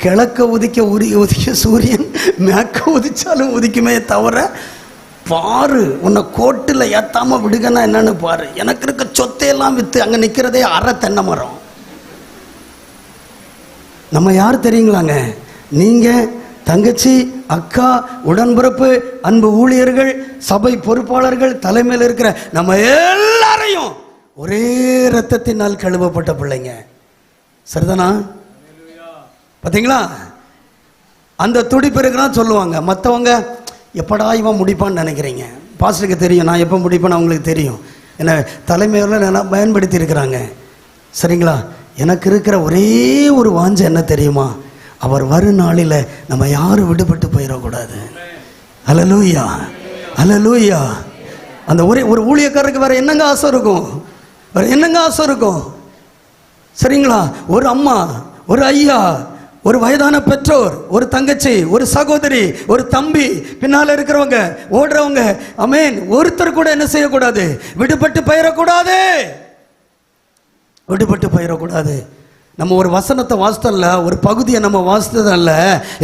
கிழக்க உதிக்க சூரியன் மேற்க உதிச்சாலும் உதிக்குமே தவிர, பாரு உன்னை கோட்டில் ஏற்றாமல் விடுங்கன்னா என்னன்னு பாரு. எனக்கு இருக்க சொத்தையெல்லாம் விற்று அங்கே நிற்கிறதே அரை தென்னை மரம். நம்ம யார் தெரியுங்களாங்க? நீங்கள், தங்கச்சி, அக்கா, உடன்பிறப்பு, அன்பு ஊழியர்கள், சபை பொறுப்பாளர்கள், தலைமையில் இருக்கிற நம்ம எல்லாரையும் ஒரே இரத்தத்தினால் கழுவப்பட்ட பிள்ளைங்க. சரிதானா? பார்த்தீங்களா? அந்த துடிப்பு இருக்கிறான்னு சொல்லுவாங்க. மற்றவங்க எப்படா இவன் முடிப்பான்னு நினைக்கிறீங்க. பாஸ்டருக்கு தெரியும் நான் எப்போ முடிப்பேன்னு அவங்களுக்கு தெரியும். என்ன தலைமையில் நல்லா பயன்படுத்தி இருக்கிறாங்க. சரிங்களா? எனக்கு இருக்கிற ஒரே ஒரு வாஞ்சை என்ன தெரியுமா? அவர் வரும் நாளில் நம்ம யாரும் விடுபட்டு போயிடக்கூடாது. அல்லேலூயா, அல்லேலூயா. அந்த ஒரு ஊழியக்காரருக்கு வேற என்னங்க ஆசை இருக்கும்? சரிங்களா? ஒரு அம்மா, ஒரு ஐயா, ஒரு வயதான பெற்றோர், ஒரு தங்கச்சி, ஒரு சகோதரி, ஒரு தம்பி, பின்னால் இருக்கிறவங்க, ஓடுறவங்க, ஒருத்தர் கூட என்ன செய்யக்கூடாது? விடுபட்டு போயிடக்கூடாது. விடுபட்டு போயிடக்கூடாது. நம்ம ஒரு வசனத்தை வாசித்தல்ல, ஒரு பகுதியை நம்ம வாசித்ததல்ல.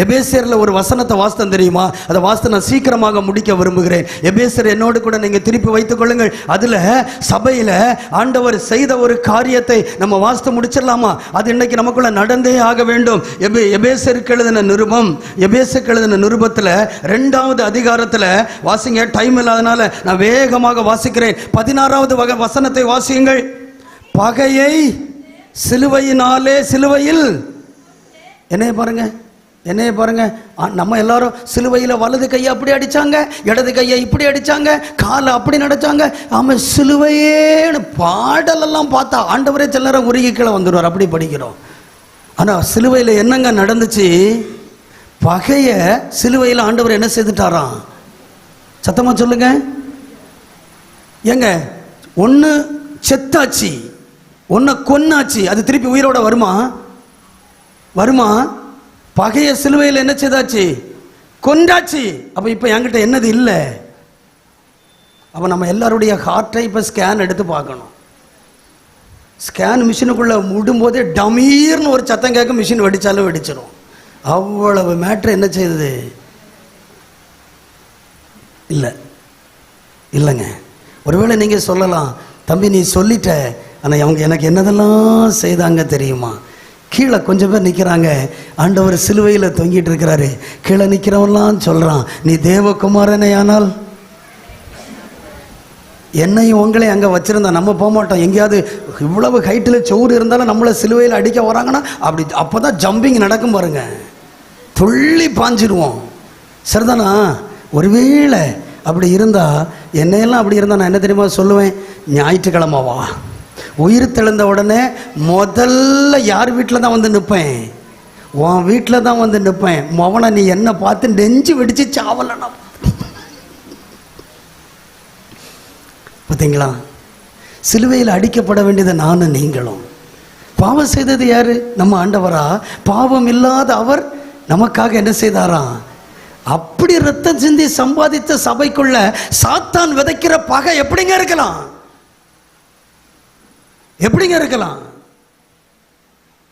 எபேசியரில் ஒரு வசனத்தை வாசித்தம் தெரியுமா? அதை வாசித்து நான் சீக்கிரமாக முடிக்க விரும்புகிறேன். எபேசியர் என்னோடு கூட நீங்கள் திருப்பி வைத்துக் கொள்ளுங்கள். அதில் சபையில் ஆண்டவர் செய்த ஒரு காரியத்தை நம்ம வாசித்து முடிச்சிடலாமா? அது இன்னைக்கு நமக்குள்ள நடந்தே ஆக வேண்டும். எபேசியருக்கு எழுதின நிருபம், எபேசியருக்கு எழுதின நிருபத்தில் 2வது அதிகாரத்தில் வாசிங்க. டைம் இல்லாதனால நான் வேகமாக வாசிக்கிறேன். 16வது வசனத்தை வாசியுங்கள். பகையை சிலுவையினாலே, சிலுவையில் என்னைய பாருங்க, நம்ம எல்லாரும் சிலுவையில் வலது கையை அப்படி அடிச்சாங்க, இடது கையை இப்படி அடிச்சாங்க, காலை அப்படி நடச்சாங்க. ஆமா, சிலுவையேன்னு பாடலெல்லாம் பார்த்தா ஆண்டவரே சில நேரம் உருகி கீழே வந்துடுவார். அப்படி படிக்கிறோம். ஆனால் சிலுவையில் என்னங்க நடந்துச்சு? பகைய சிலுவையில் ஆண்டவர் என்ன செய்துட்டாராம்? சத்தமா சொல்லுங்க. ஏங்க, ஒன்று செத்தாச்சு, ஒன்ன கொன்னாச்சு, அது திருப்பி உயிரோட வருமா? பகைய சிலுவையில் என்ன செய்தாச்சு? கொண்டாச்சு. அப்ப இப்ப என்கிட்ட என்னது இல்லை? அப்ப நம்ம எல்லாருடைய ஹார்ட்டை இப்ப ஸ்கேன் எடுத்து பார்க்கணும். ஸ்கேன் மிஷினுக்குள்ள விடும்போதே டமீர்னு ஒரு சத்தம் கேட்க, மிஷின் வெடிச்சாலும் வெடிச்சிடும். அவ்வளவு மேட்ரு என்ன செய்யுது? இல்லைங்க. ஒருவேளை நீங்க சொல்லலாம், தம்பி நீ சொல்லிட்ட, ஆனால் அவங்க எனக்கு என்னதெல்லாம் செய்தாங்க தெரியுமா? கீழே கொஞ்சம் பேர் நிற்கிறாங்க, ஆண்டவர் சிலுவையில் தொங்கிட்டு இருக்கிறாரு. கீழே நிற்கிறவன்லாம் சொல்கிறான், நீ தேவகுமாரனே ஆனால் என்னையும் உங்களையும் அங்கே வச்சுருந்தா நம்ம போக மாட்டோம். எங்கேயாவது இவ்வளவு ஹைட்டில் சோறு இருந்தாலும் நம்மளை சிலுவையில் அடிக்க வராங்கன்னா அப்போ தான் ஜம்பிங் நடக்கும் பாருங்க, துள்ளி பாஞ்சிடுவோம். சரிதானா? ஒருவேளை அப்படி இருந்தால், என்னையெல்லாம் அப்படி இருந்தால் நான் என்ன தெரியுமா சொல்லுவேன்? ஞாயிற்றுக்கிழமாவா உயிர் தெழுந்த உடனே முதல்ல யார் வீட்டில் தான் வந்து நிற்பேன்? உன் வீட்டில் தான் வந்து நிற்பேன். மவனை நீ என்ன பார்த்து நெஞ்சு வெடிச்சு சாவலனா? பார்த்தீங்களா? சிலுவையில் அடிக்கப்பட வேண்டியது நானும் நீங்களும். பாவம் செய்தது யாரு? நம்ம ஆண்டவரா? பாவம் இல்லாத அவர் நமக்காக என்ன செய்தாராம்? அப்படி ரத்தம் சிந்தி சம்பாதித்த சபைக்குள்ள சாத்தான் விதைக்கிற பகை எப்படிங்க இருக்கலாம்?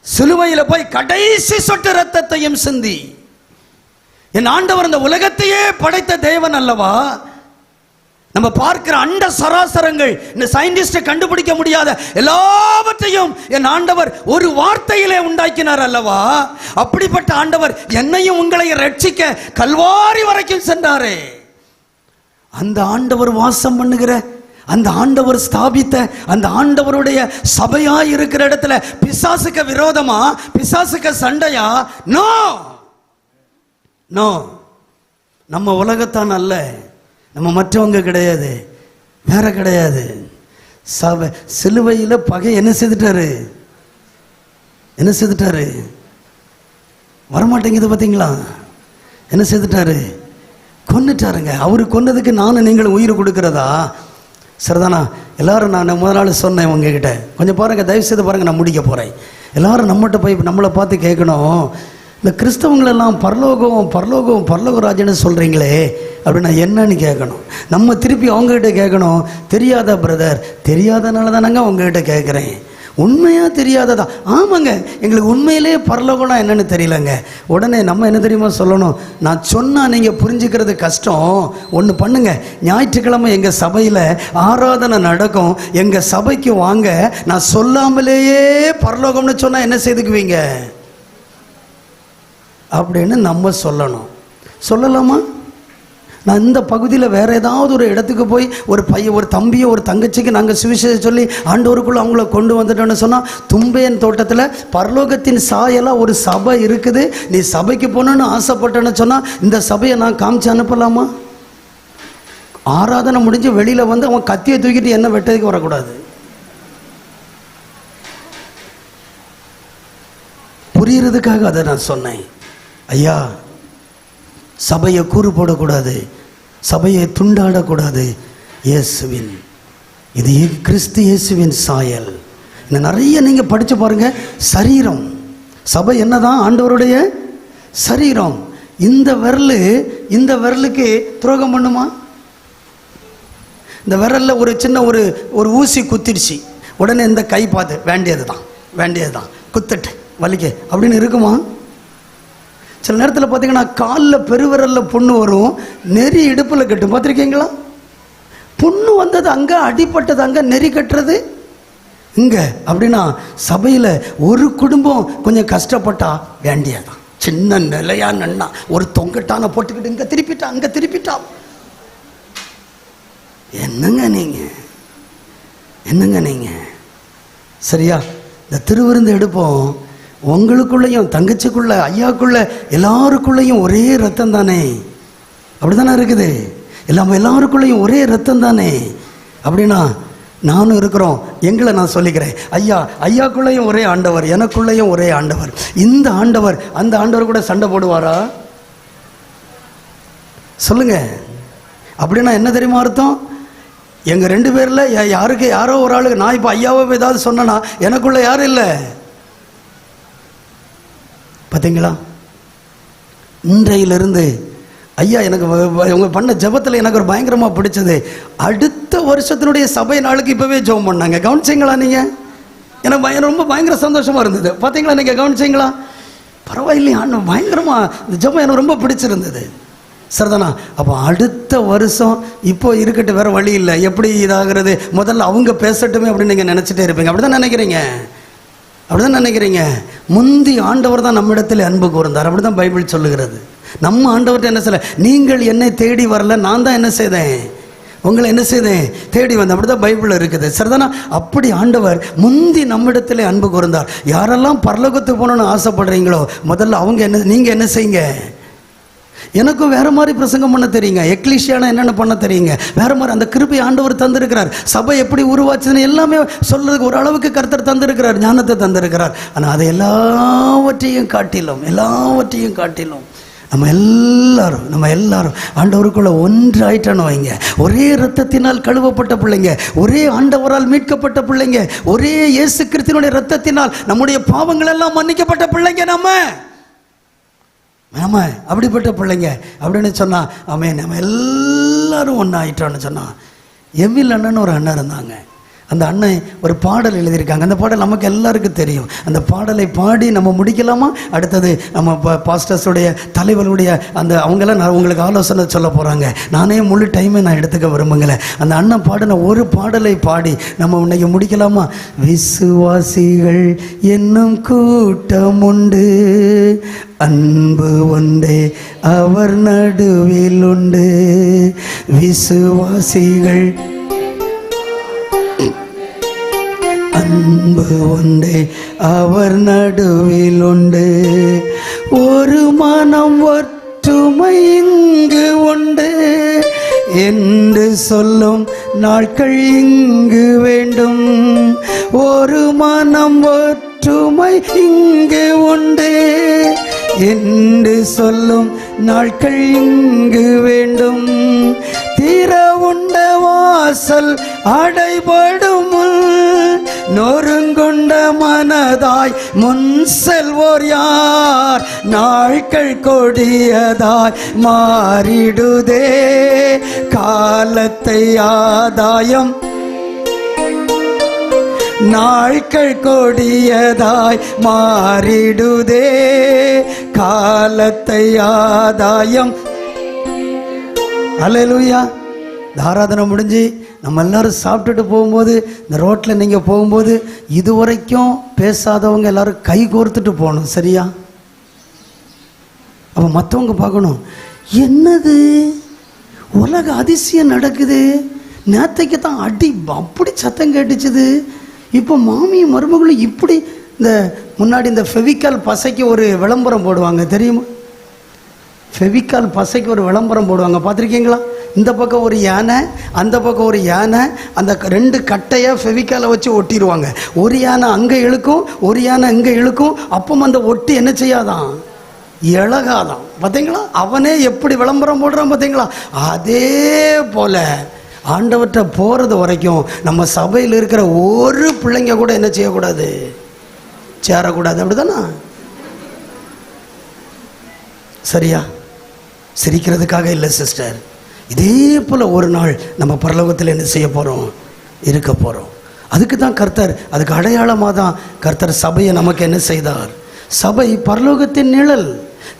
சிலுவையில் போய் கடைசி சொட்டு ரத்தத்தையும் சிந்தி என் ஆண்டவர் இந்த உலகத்தையே படைத்த தேவன் அல்லவா? நம்ம பார்க்கிற அண்ட சராசரங்கள், இந்த சயின்டிஸ்ட் கண்டுபிடிக்க முடியாத எல்லாவற்றையும் என் ஆண்டவர் ஒரு வார்த்தையிலே உண்டாக்கினார் அல்லவா? அப்படிப்பட்ட ஆண்டவர் என்னையும் உங்களையும் ரட்சிக்க கல்வாரி வரைக்கும் சென்றாரே. அந்த ஆண்டவர் வாசம் பண்ணுகிற, அந்த ஆண்டவர் ஸ்தாபித்த, அந்த ஆண்டவருடைய சபையா இருக்கிற இடத்துல பிசாசுக்கு விரோதமா, பிசாசுக்கு சண்டையா? No no. நம்ம உலகத்தான் அல்ல, நம்ம மற்றவங்க கிடையாது, வேற கிடையாது. சபை சிலுவையில் பகை என்ன செய்துட்டாரு? வரமாட்டேங்குது பார்த்தீங்களா? என்ன செய்துட்டாரு? கொன்னுட்டாருங்க. அவரு கொன்னதுக்கு நானும் நீங்களும் உயிர் கொடுக்கிறதா? சரிதானா? எல்லாரும் நான் முதல் நாள் சொன்னேன் உங்ககிட்ட, கொஞ்சம் பாருங்கள், தயவு செய்து பாருங்கள், நான் முடிக்க போகிறேன். எல்லாரும் நம்மகிட்ட போய் நம்மளை பார்த்து கேட்கணும், இந்த கிறிஸ்தவங்களெல்லாம் பரலோகராஜன்னு சொல்கிறீங்களே அப்படின்னா என்னன்னு கேட்கணும். நம்ம திருப்பி அவங்ககிட்ட கேட்கணும், தெரியாதா பிரதர்? தெரியாதனால தானங்க உங்ககிட்ட கேட்குறேன். உண்மையாக தெரியாததா? ஆமாங்க, எங்களுக்கு உண்மையிலே பரலோகம்னா என்னன்னு தெரியலங்க. உடனே நம்ம என்ன தெரியுமா சொல்லணும்? நான் சொன்னால் நீங்கள் புரிஞ்சுக்கிறது கஷ்டம். ஒன்று பண்ணுங்க, ஞாயிற்றுக்கிழமை எங்கள் சபையில் ஆராதனை நடக்கும், எங்கள் சபைக்கு வாங்க. நான் சொல்லாமலேயே பரலோகம்னு சொன்னால் என்ன செய்துக்குவீங்க அப்படின்னு நம்ம சொல்லணும். சொல்லலாமா? நான் இந்த பகுதியில் வேறு ஏதாவது ஒரு இடத்துக்கு போய் ஒரு பையன், ஒரு தம்பியோ, ஒரு தங்கச்சிக்கு நாங்கள் சுவிசேஷம் சொல்லி ஆண்டவருக்குள்ளே அவங்கள கொண்டு வந்துட்டோன்னு சொன்னால், தும்பையன் தோட்டத்தில் பரலோகத்தின் சாயலாக ஒரு சபை இருக்குது, நீ சபைக்கு போகணுன்னு ஆசைப்பட்டேன்னு சொன்னால் இந்த சபையை நான் காமிச்சு அனுப்பலாமா? ஆராதனை முடிஞ்சு வெளியில் வந்து அவன் கத்தியை தூக்கிட்டு என்ன வெட்டதுக்கு வரக்கூடாது. புரியுறதுக்காக அதை நான் சொன்னேன். ஐயா, சபையை கூறு போடக்கூடாது, சபையை துண்டாடக்கூடாது. இயேசுவின், இது கிறிஸ்து இயேசுவின் சாயல். இன்னும் நிறைய நீங்கள் படித்து பாருங்கள். சரீரம், சபை என்னதான்? ஆண்டவருடைய சரீரம். இந்த விரலுக்கு துரோகம் பண்ணுமா? இந்த விரலில் ஒரு சின்ன ஒரு ஊசி குத்திடுச்சு, உடனே இந்த கை பார்த்து வேண்டியது தான் குத்துட்டு வலிக்க அப்படின்னு இருக்குமா? சில நேரத்தில் பார்த்தீங்கன்னா காலில் பெருவிரலில் புண்ணு வரும், நெறி இடுப்பில் கட்டும். பார்த்துருக்கீங்களா? புண்ணு வந்தது அங்கே, அடிப்பட்டது அங்கே, நெறி கட்டுறது இங்கே. அப்படின்னா சபையில் ஒரு குடும்பம் கொஞ்சம் கஷ்டப்பட்டா வேண்டியதான். சின்ன நிலையா நன்னா ஒரு தொங்கட்டான போட்டுக்கிட்டு இங்கே திருப்பிட்டா அங்கே திருப்பிட்டா. என்னங்க நீங்க சரியா? இந்த திருவிருந்து எடுப்போம். உங்களுக்குள்ளேயும் தங்கச்சிக்குள்ள ஐயாக்குள்ள எல்லாருக்குள்ளேயும் ஒரே ரத்தம் தானே? அப்படித்தானே இருக்குது. எல்லாருக்குள்ளேயும் ஒரே ரத்தம் தானே? அப்படின்னா நானும் இருக்கிறோம். எங்களை நான் சொல்லிக்கிறேன், ஐயாக்குள்ளேயும் ஒரே ஆண்டவர், எனக்குள்ளேயும் ஒரே ஆண்டவர். இந்த ஆண்டவர் அந்த ஆண்டவர் கூட சண்டை போடுவாரா? சொல்லுங்க. அப்படின்னா என்ன தெரியுமா அர்த்தம்? எங்க 2 பேர்ல யாரோ ஒரு ஆளுக்கு, நான் இப்போ ஐயாவை ஏதாவது சொன்னா எனக்குள்ள யாரும் இல்லை. பார்த்தீங்களா? இன்றையிலிருந்து ஐயா எனக்கு இவங்க பண்ண ஜெபத்தில் எனக்கு ஒரு பயங்கரமாக பிடிச்சது, அடுத்த வருஷத்தினுடைய சபை நாளுக்கு இப்போவே ஜெபம் பண்ணாங்க. கவனிச்சிங்களா நீங்கள்? எனக்கு ரொம்ப பயங்கர சந்தோஷமாக இருந்தது. பார்த்தீங்களா? நீங்கள் கவனிச்சிங்களா? பரவாயில்லையா, பயங்கரமாக இந்த ஜெபம் எனக்கு ரொம்ப பிடிச்சிருந்தது. சரிதானா? அப்போ அடுத்த வருஷம் இப்போ இருக்கட்டும், வேறு வழி இல்லை. எப்படி இதாகிறது, முதல்ல அவங்க பேசட்டுமே அப்படின்னு நீங்கள் நினச்சிட்டே இருப்பீங்க. அப்படி தான் நினைக்கிறீங்க. முந்தி ஆண்டவர் தான் நம்மிடத்தில் அன்பு கூர்ந்தார். அப்படி தான் பைபிள் சொல்லுகிறது. நம்ம ஆண்டவர்கிட்ட என்ன சொல்ல, நீங்கள் என்னை தேடி வரல, நான் தான் என்ன செய்தேன், உங்களை என்ன செய்தேன், தேடி வந்தேன். அப்படி தான் பைபிள் இருக்குது. சரிதானா? அப்படி ஆண்டவர் முந்தி நம்மிடத்தில் அன்பு கூர்ந்தார். யாரெல்லாம் பரலோகத்துக்கு போகணுன்னு ஆசைப்படுறீங்களோ முதல்ல நீங்கள் என்ன செய்யுங்க. எனக்கும் வேற மாதிரி பிரசங்கம் பண்ண தெரியுங்க, எக்லிஷியானா என்னென்ன பண்ண தெரியுங்க, வேற மாதிரி அந்த கிருபை ஆண்டவர் தந்திருக்கிறார். சபை எப்படி உருவாச்சுன்னு எல்லாமே சொல்றதுக்கு ஒரு அளவுக்கு கர்த்தர் தந்திருக்கிறார், ஞானத்தை தந்திருக்கிறார். ஆனால் அதை எல்லாவற்றையும் காட்டிலும் நம்ம எல்லாரும் ஆண்டவருக்குள்ள ஒன்று ஆயிட்டானோ வைங்க. ஒரே இரத்தத்தினால் கழுவப்பட்ட பிள்ளைங்க, ஒரே ஆண்டவரால் மீட்கப்பட்ட பிள்ளைங்க, ஒரே இயேசு கிறிஸ்துவினுடைய இரத்தத்தினால் நம்முடைய பாவங்கள் எல்லாம் மன்னிக்கப்பட்ட பிள்ளைங்க நம்ம அப்படிப்பட்ட பிள்ளைங்க அப்படின்னு சொன்னா, நம்ம எல்லாரும் ஒன்றாயிட்டோன்னு சொன்னா. எம்மில் அண்ணன் ஒரு அண்ணன் இருந்தாங்க. அந்த அண்ணன் ஒரு பாடல் எழுதியிருக்காங்க. அந்த பாடல் நமக்கு எல்லாருக்கும் தெரியும். அந்த பாடலை பாடி நம்ம முடிக்கலாமா? அடுத்தது நம்ம பாஸ்டர்ஸுடைய தலைவர்களுடைய அவங்களாம் நான் உங்களுக்கு ஆலோசனை சொல்ல போகிறாங்க. நானே முழு டைமை நான் எடுத்துக்க விரும்புங்களேன். அந்த அண்ணன் பாடின ஒரு பாடலை பாடி நம்ம இன்னைக்கு முடிக்கலாமா? விசுவாசிகள் என்னும் கூட்டம் உண்டு, அன்பு ஒன்றே அவர் நடுவில் உண்டு. விசுவாசிகள் அன்பு ஒன்றே அவர் நடுவில் உண்டு. ஒரு மனம் ஒற்றுமை இங்கு உண்டு என்று சொல்லும் நாட்கள் இங்கு வேண்டும். ஒரு மனம் ஒற்றுமை இங்கு உண்டு என்று சொல்லும் நாட்கள் இங்கு வேண்டும். திறவுண்ட வாசல் அடைபடும், நொறுங்குண்ட மனதாய் முன் செல்வோர் யார்? நாட்கள் கொடியதாய் மாறிடுதே, காலத்தை ஆதாயம். நாட்கள் கொடியதாய் மாறிடுதே, காலத்தை ஆதாயம். அல்லேலூயா. இந்த ஆராதனை முடிஞ்சு நம்ம எல்லாரும் சாப்பிட்டுட்டு போகும்போது, இந்த ரோட்டில் நீங்கள் போகும்போது இதுவரைக்கும் பேசாதவங்க எல்லாரும் கை கோர்த்துட்டு போகணும். சரியா? அப்போ மற்றவங்க பார்க்கணும், என்னது உலக அதிசயம் நடக்குது. நேற்றைக்கு தான் அப்படி சத்தம் கேட்டுச்சுது, இப்போ மாமியும் மருமகளும் இப்படி. இந்த முன்னாடி இந்த ஃபெவிக்கால் பசைக்கு ஒரு விளம்பரம் போடுவாங்க தெரியுமா? ஃபெவிக்கால் பசைக்கு ஒரு விளம்பரம் போடுவாங்க, பார்த்துருக்கீங்களா? இந்த பக்கம் ஒரு யானை, அந்த பக்கம் ஒரு யானை, அந்த 2 கட்டையாக ஃபெவிக்காலை வச்சு ஒட்டிடுவாங்க. ஒரு யானை அங்கே இழுக்கும், ஒரு யானை இங்கே இழுக்கும். அப்போ அந்த ஒட்டி என்ன செய்யாதான், இழகாதான். பார்த்தீங்களா? அவனே எப்படி விளம்பரம் போடுறான் பார்த்தீங்களா? அதே போல ஆண்டவர்கிட்ட போகிறது வரைக்கும் நம்ம சபையில் இருக்கிற ஒரு பிள்ளைங்க கூட என்ன செய்யக்கூடாது, சேரக்கூடாது. அப்படிதானா? சரியா? சிரிக்கிறதுக்காக இல்லை சிஸ்டர். இதே போல் ஒரு நாள் நம்ம பரலோகத்தில் என்ன செய்ய போகிறோம், இருக்க போகிறோம். அதுக்கு தான் கர்த்தர், அதுக்கு அடையாளமாக தான் கர்த்தர் சபையை நமக்கு என்ன செய்தார். சபை பரலோகத்தின் நிழல்,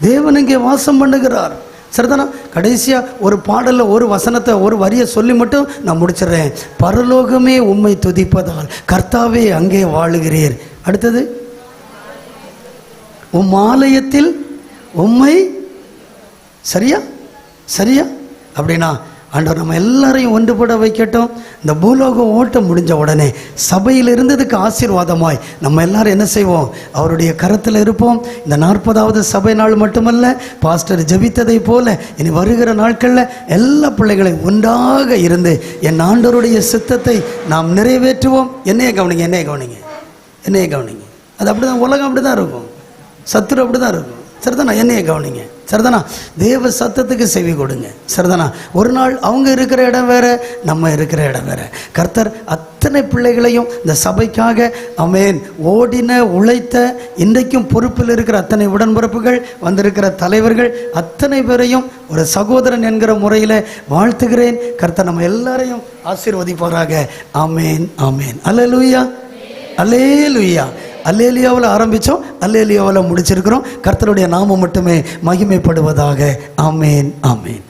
தேவன் இங்கே வாசம் பண்ணுகிறார். சரிதானா? கடைசியாக ஒரு பாடலில் ஒரு வசனத்தை, ஒரு வரியை சொல்லி மட்டும் நான் முடிச்சிடுறேன். பரலோகமே உம்மை துதிப்பதால் கர்த்தாவே அங்கே வாழுகிறீர். அடுத்தது, உம் ஆலயத்தில் உம்மை. சரியா? சரியா? அப்படின்னா ஆண்டவர் நம்ம எல்லாரையும் ஒன்றுபட வைக்கட்டும். இந்த பூலோகம் ஓட்டம் முடிஞ்ச உடனே சபையில் இருந்ததுக்கு ஆசீர்வாதமாய் நம்ம எல்லாரும் என்ன செய்வோம்? அவருடைய கரத்தில் இருப்போம். இந்த 40வது சபை நாள் மட்டுமல்ல, பாஸ்டர் ஜெபித்ததை போல இனி வருகிற நாட்களில் எல்லா பிள்ளைகளையும் ஒன்றாக இருந்து என் ஆண்டவருடைய சித்தத்தை நாம் நிறைவேற்றுவோம். என்னையே கவனிங்க, என்னையே கவனிங்க, என்னையே கவனிங்க. அது அப்படி தான், உலகம் அப்படி தான் இருக்கும், சத்துரு அப்படி தான் இருக்கும். சரிதானா? என்னையை கவனிங்க. சரிதானா? தேவ சத்தத்துக்கு செவி கொடுங்க. சரிதானா? ஒரு நாள் அவங்க இருக்கிற இடம் வேற, நம்ம இருக்கிற இடம் வேற. கர்த்தர் அத்தனை பிள்ளைகளையும் இந்த சபைக்காக ஆமென் ஓடின உழைத்த இன்றைக்கும் பொறுப்பில் இருக்கிற அத்தனை உடன்பிறப்புகள், வந்திருக்கிற தலைவர்கள் அத்தனை பேரையும் ஒரு சகோதரன் என்கிற முறையில் வாழ்த்துகிறேன். கர்த்தர் நம்ம எல்லாரையும் ஆசீர்வதிப்பாராக. ஆமேன், ஆமேன். அல்லேலூயா, அல்லேலூயா. அல்லேலியாவில் ஆரம்பித்தோம், அல்லேலியாவில் முடிச்சிருக்கிறோம். கர்த்தருடைய நாமம் மட்டுமே மகிமைப்படுவதாக. ஆமேன், ஆமேன்.